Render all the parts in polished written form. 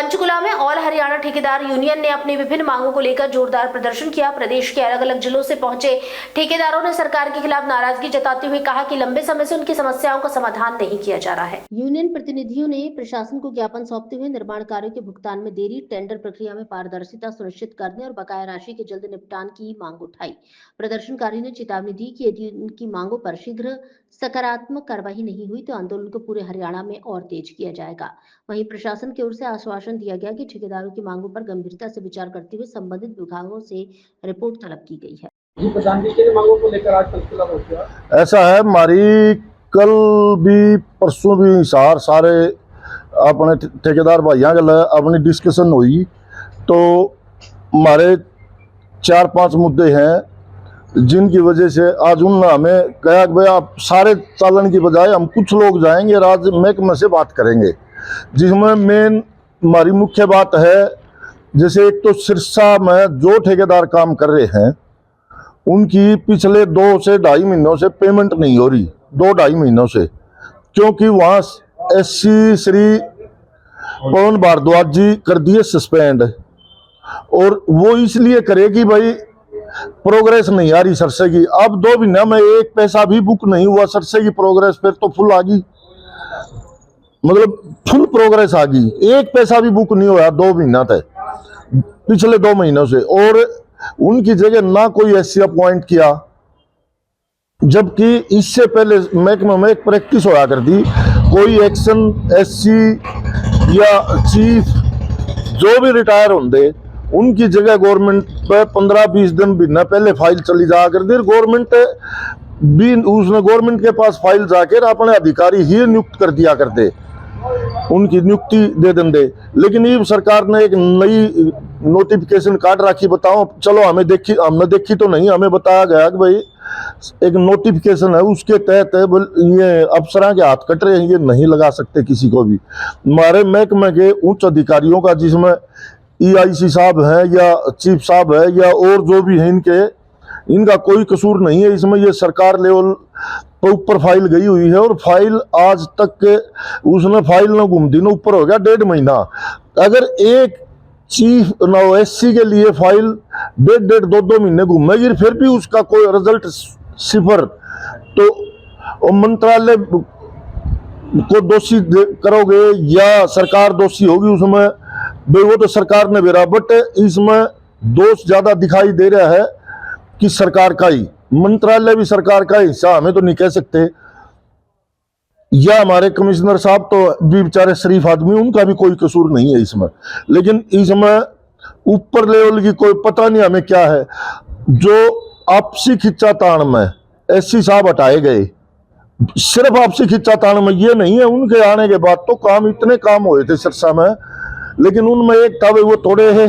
पंचकुला में ऑल हरियाणा ठेकेदार यूनियन ने अपनी विभिन्न मांगों को लेकर जोरदार प्रदर्शन किया। प्रदेश के अलग अलग जिलों से पहुंचे ठेकेदारों ने सरकार के खिलाफ नाराजगी जताते हुए कहा कि लंबे समय से उनकी समस्याओं का समाधान नहीं किया जा रहा है। यूनियन प्रतिनिधियों ने प्रशासन को ज्ञापन सौंपते हुए निर्माण कार्यों के भुगतान में देरी, टेंडर प्रक्रिया में पारदर्शिता सुनिश्चित करने और बकाया राशि के जल्द निपटान की मांग उठाई। प्रदर्शनकारी ने चेतावनी दी कि यदि उनकी मांगों पर शीघ्र सकारात्मक कार्रवाई नहीं हुई तो आंदोलन को पूरे हरियाणा में और तेज किया जाएगा। वहीं प्रशासन की ओर से आश्वासन दिया गया कि ठेकेदारों की मांगों पर गंभीरता से विचार करते हुए संबंधित विभागों से रिपोर्ट तलब की गई है। जी प्रधान जी के मांगों को लेकर आज पंचकुला पहुंचा। ऐसा है, हमारी कल भी परसों भी हिसार सारे अपने ठेकेदार भाइयों के अपनी डिस्कशन हुई तो हमारे 4-5 मुद्दे हैं जिनकी वजह से आज उन्होंने हमें कहा कि भाई आप सारे चालन की बजाय हम कुछ लोग जाएंगे, राज्य महकमे से बात करेंगे, जिसमें मेन हमारी मुख्य बात है जैसे एक तो सिरसा में जो ठेकेदार काम कर रहे हैं उनकी पिछले 2 से 2.5 महीनों से पेमेंट नहीं हो रही, 2-2.5 महीनों से, क्योंकि वहाँ एससी श्री पवन भारद्वाज जी कर दिए सस्पेंड, और वो इसलिए करे कि भाई प्रोग्रेस नहीं आ रही सरसे की। अब 2 महीना में 1 पैसा भी बुक नहीं हुआ सरसे की प्रोग्रेस, फिर तो फुल आ गई, मतलब फुल प्रोग्रेस आ गई, 1 पैसा भी बुक नहीं हुआ 2 महीना तक पिछले 2 महीनों से, और उनकी जगह ना कोई एससी अपॉइंट किया, जबकि इससे पहले महकमे में एक प्रैक्टिस होया करती, कोई एक्शन एससी या चीफ जो भी रिटायर होंगे उनकी जगह गवर्नमेंट पे 15-20 दिन महीना पहले फाइल चली जा करती, गवर्नमेंट भी उसने गवर्नमेंट के पास फाइल जाकर अपने अधिकारी ही नियुक्त कर दिया करते, उनकी नियुक्ति दे देंगे। लेकिन ये सरकार ने एक नई नोटिफिकेशन काट रखी, बताओ चलो हमने देखी तो नहीं, हमें बताया गया कि भाई एक नोटिफिकेशन है उसके तहत ये अफसरां के हाथ कट रहे हैं, ये नहीं लगा सकते किसी को भी। हमारे महकमे के उच्च अधिकारियों का, जिसमें EIC साहब है या चीफ साहब है या और जो भी है, इनका कोई कसूर नहीं है इसमें। ये सरकार लेवल पर ऊपर फाइल गई हुई है और फाइल आज तक के उसने फाइल न घूमती न ऊपर हो गया 1.5 महीना। अगर एक चीफ SC के लिए फाइल 1.5 2 महीने घूमेगी फिर भी उसका कोई रिजल्ट 0, तो मंत्रालय को दोषी करोगे या सरकार दोषी होगी उसमें, भाई वो तो सरकार ने बेरा, बट इसमें दोष ज्यादा दिखाई दे रहा है कि सरकार का ही, मंत्रालय भी सरकार का हिस्सा हमें तो नहीं कह सकते, या हमारे कमिश्नर साहब तो भी बेचारे शरीफ आदमी, उनका भी कोई कसूर नहीं है इसमें। लेकिन इसमें ऊपर लेवल की कोई पता नहीं हमें क्या है, जो आपसी खिंचातान में SC साहब हटाए गए, सिर्फ आपसी खिंचातान में, ये नहीं है उनके आने के बाद तो इतने काम हुए थे सिरसा में, लेकिन उनमें एक था वो थोड़े है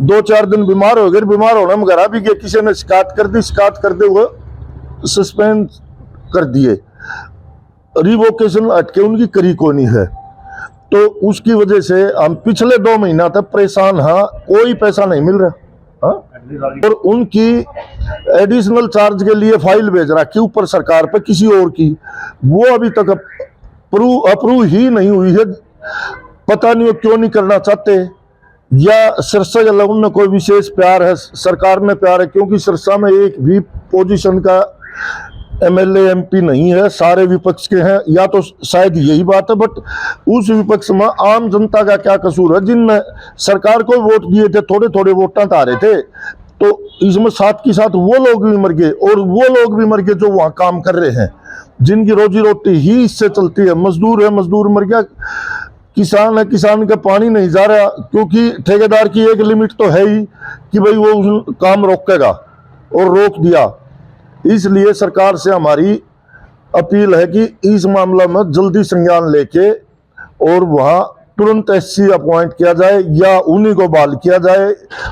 2-4 दिन बीमार हो गए, बीमार होने में घर भी गए, किसी ने शिकायत कर दी, शिकायत करते हुए सस्पेंड कर दिए, रिवोकेशन अटके उनकी करी को नहीं है, तो उसकी वजह से हम पिछले 2 महीना तक परेशान हैं, कोई पैसा नहीं मिल रहा। और उनकी एडिशनल चार्ज के लिए फाइल भेज रखी ऊपर सरकार पे किसी और की, वो अभी तक अप्रूव ही नहीं हुई है, पता नहीं वो क्यों नहीं करना चाहते, या सिरसा के लोगों में कोई विशेष प्यार है, सरकार में प्यार है, क्योंकि सिरसा में एक भी पोजीशन का MLA MP नहीं है, सारे विपक्ष के हैं, या तो शायद यही बात है, बट उस विपक्ष में आम जनता का क्या कसूर है, जिनने सरकार को वोट दिए थे, थोड़े थोड़े वोटां तारे थे, तो इसमें साथ के साथ वो लोग भी मर गए, और वो लोग भी मर गए जो वहां काम कर रहे हैं, जिनकी रोजी रोटी ही इससे चलती है। मजदूर है, मजदूर मर गया, किसान है, किसान का पानी नहीं जा रहा, क्योंकि ठेकेदार की एक लिमिट तो है ही कि भाई वो उस काम रोकेगा, और रोक दिया। इसलिए सरकार से हमारी अपील है कि इस मामला में जल्दी संज्ञान लेके और वहां तुरंत SC अपॉइंट किया जाए या उन्हीं को बहाल किया जाए,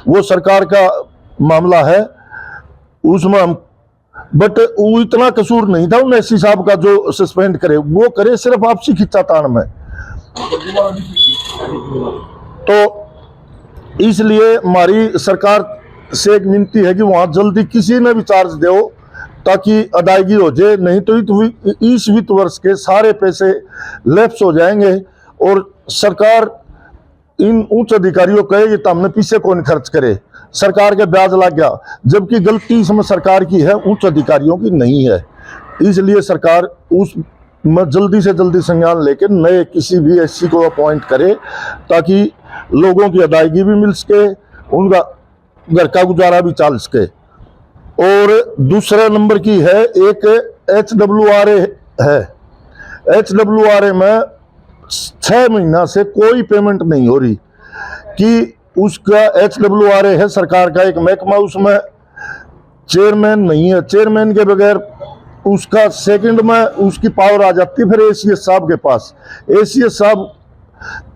वो सरकार का मामला है उसमें हम, बट वो इतना कसूर नहीं था उन SC साहब का जो सस्पेंड करे, वो करे सिर्फ आपसी खिंचातान में। तो इसलिए हमारी सरकार से एक विनती है कि वहां जल्दी किसी ने भी चार्ज दो ताकि अदायगी हो जाए, नहीं तो इस वित्त वर्ष के सारे पैसे लैप्स हो जाएंगे और सरकार इन उच्च अधिकारियों कहेगी तो हमने पीछे कौन खर्च करे, सरकार के ब्याज लग गया, जबकि गलती इसमें सरकार की है, उच्च अधिकारियों की नहीं है। इसलिए सरकार उस में जल्दी से जल्दी संज्ञान लेकर नए किसी भी एससी को अपॉइंट करे ताकि लोगों की अदायगी भी मिल सके, उनका घर का गुजारा भी चल सके। और दूसरे नंबर की है एक HWRA है। HWRA में 6 महीना से कोई पेमेंट नहीं हो रही कि उसका HWRA है सरकार का एक महकमा, उसमें चेयरमैन नहीं है, चेयरमैन के बगैर उसका सेकंड में उसकी पावर आ जाती है फिर ACS साहब के पास। ACS साहब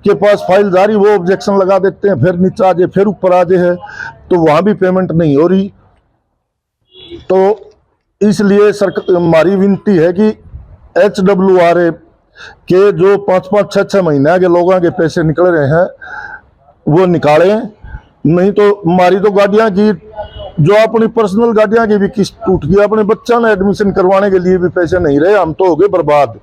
के पास फाइल जारी, वो ऑब्जेक्शन लगा देते हैं, फिर नीचे आ जाए, फिर ऊपर आ जाए है, तो वहां भी पेमेंट नहीं हो रही। तो इसलिए सरकार हमारी विनती है कि HWRA के जो 5-5, 6-6 महीने के लोगों के पैसे निकल रहे हैं वो निकालें, नहीं तो हमारी तो गाड़ियां की जो अपनी पर्सनल गाड़ियां की भी किस्त टूट गई, अपने बच्चा ने एडमिशन करवाने के लिए भी पैसे नहीं रहे, हम तो हो गए बर्बाद।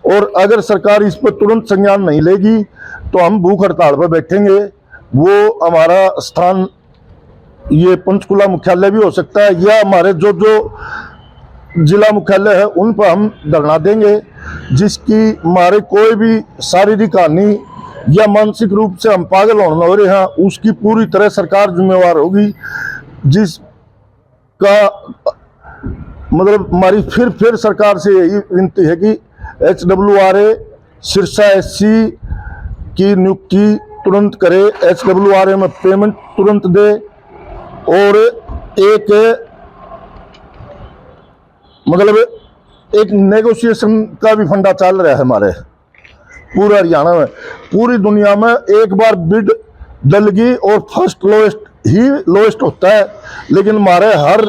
और अगर सरकार इस पर तुरंत संज्ञान नहीं लेगी तो हम भूख हड़ताल पर बैठेंगे। वो हमारा स्थान ये पंचकुला मुख्यालय भी हो सकता है या हमारे जो जिला मुख्यालय है उन पर हम धरना देंगे, जिसकी हमारे कोई भी शारीरिक हानि या मानसिक रूप से हम पागल होने हो रहे हैं उसकी पूरी तरह सरकार जिम्मेवार होगी। जिसका मतलब हमारी फिर सरकार से यही विनती है कि HWRA सिरसा SC की नियुक्ति तुरंत करे, HWRA में पेमेंट तुरंत दे और एक मतलब एक नेगोशिएशन का भी फंडा चल रहा है हमारे पूरा हरियाणा में। पूरी दुनिया में एक बार बिड डलगी और फर्स्ट लोएस्ट ही लोएस्ट होता है, लेकिन हमारे हर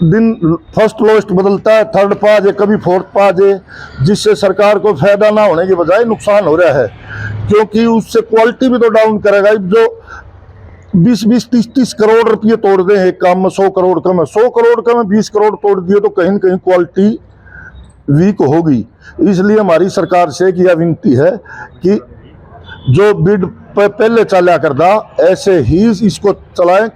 दिन फर्स्ट लोएस्ट बदलता है, थर्ड पा जाए, कभी फोर्थ पा जाए, जिससे सरकार को फायदा ना होने की बजाय नुकसान हो रहा है, क्योंकि उससे क्वालिटी भी तो डाउन करेगा। जो 20-20, 30-30 करोड़ रुपये तोड़ दे एक काम में, 100 करोड़ का में 100 करोड़ का में 20 करोड़ तोड़ दिए तो कहीं न कहीं क्वालिटी वीक होगी। इसलिए हमारी सरकार से यह विनती है कि जो बिड पहले चला करता ऐसे ही इसको चलाएं।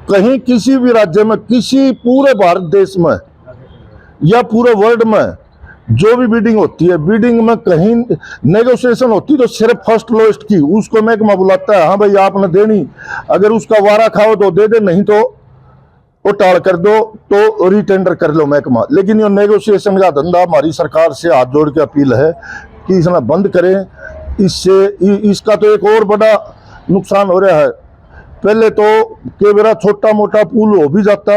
कहीं किसी भी राज्य में, किसी पूरे भारत देश में या पूरे वर्ल्ड में जो भी बिडिंग होती है, बिडिंग में कहीं नेगोशिएशन होती तो सिर्फ फर्स्ट लोएस्ट की उसको महकमा बुलाता है, हाँ भाई आपने देनी, अगर उसका वारा खाओ तो दे दे, नहीं तो वो टाल कर दो, तो रीटेंडर कर लो महकमा। लेकिन ये नेगोशिएशन का धंधा हमारी सरकार से हाथ जोड़ के अपील है कि इसमें बंद करें। इससे इसका तो एक और बड़ा नुकसान हो रहा है। पहले तो के मेरा छोटा मोटा पुल हो भी जाता,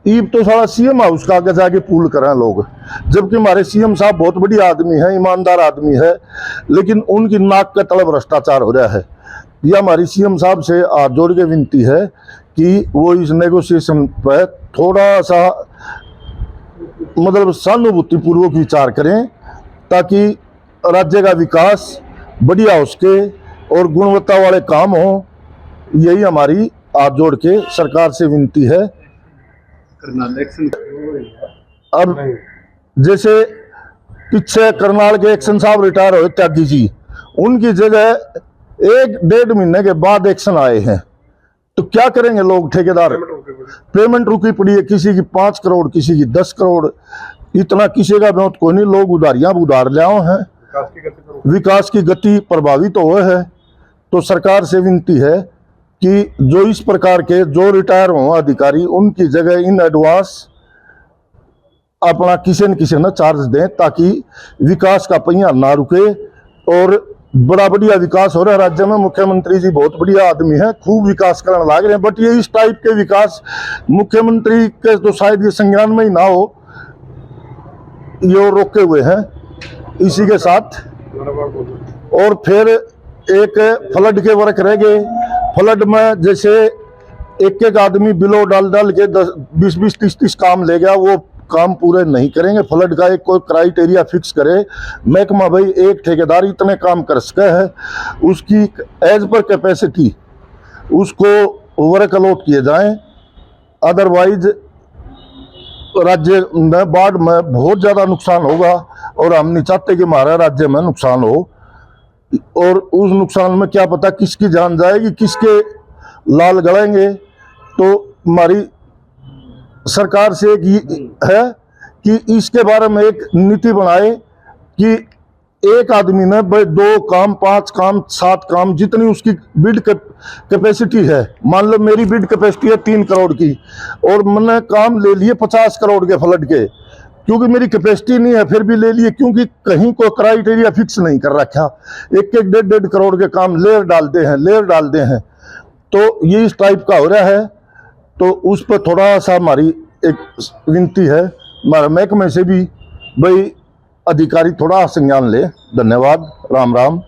ईब तो सारा CM हाउस का आगे जाके पुल करें लोग, जबकि हमारे CM साहब बहुत बढ़िया आदमी है, ईमानदार आदमी है, लेकिन उनकी नाक के तले भ्रष्टाचार हो रहा है। यह हमारी CM साहब से हाथ जोड़ के विनती है कि वो इस नेगोशिएशन पर थोड़ा सा मतलब सहानुभूति पूर्वक विचार करें ताकि राज्य का विकास बढ़िया हो सके और गुणवत्ता वाले काम हो। यही हमारी हाथ जोड़ के सरकार से विनती है। अब जैसे पीछे करनाल के एक्शन साहब रिटायर हुए त्यागी जी, उनकी जगह 1-1.5 महीने के बाद एक्शन आए हैं, तो क्या करेंगे लोग? ठेकेदार पेमेंट रुकी पड़ी है, किसी की 5 करोड़, किसी की 10 करोड़, इतना किसी का बहुत कोई नहीं, लोग उधारियां उधार ले आओ हैं, विकास की गति प्रभावित हो है। तो सरकार से विनती है कि जो इस प्रकार के जो रिटायर हो अधिकारी, उनकी जगह इन एडवांस अपना किसी न किसी न चार्ज दें ताकि विकास का पहिया ना रुके। और बड़ा बढ़िया विकास हो रहा है राज्य में, मुख्यमंत्री जी बहुत बढ़िया आदमी है, खूब विकास करने लग रहे हैं, बट ये इस टाइप के विकास मुख्यमंत्री के तो शायद ये संज्ञान में ही ना हो, ये रोके हुए हैं। इसी के साथ और फिर एक फ्लड के वर्क रह गए। फ्लड में जैसे एक आदमी बिलो डाल के 20-20, 30-30 काम ले गया, वो काम पूरे नहीं करेंगे। फ्लड का एक कोई क्राइटेरिया फिक्स करे महकमा, भाई एक ठेकेदार इतने काम कर सके है, उसकी एज पर कैपेसिटी उसको वर्क अलॉट किए जाएं। अदरवाइज राज्य में बाढ़ में बहुत ज़्यादा नुकसान होगा और हम नहीं चाहते कि हमारे राज्य में नुकसान हो। और उस नुकसान में क्या पता किसकी जान जाएगी, किसके लाल गड़ेंगे। तो हमारी सरकार से एक है कि इसके बारे में एक नीति बनाए कि एक आदमी ने 2 काम, 5 काम, 7 काम, जितनी उसकी बिड कैपेसिटी है, मान लो मेरी बिड कैपेसिटी है 3 करोड़ की और मैंने काम ले लिए 50 करोड़ के फ्लड के, क्योंकि मेरी कैपेसिटी नहीं है फिर भी ले लिए, क्योंकि कहीं कोई क्राइटेरिया फिक्स नहीं कर रखा। 1-1, 1.5 करोड़ के काम लेयर डालते हैं। तो ये इस टाइप का हो रहा है। तो उस पर थोड़ा सा हमारी एक विनती है हमारे महकमे से भी, भाई अधिकारी थोड़ा संज्ञान ले। धन्यवाद। राम राम।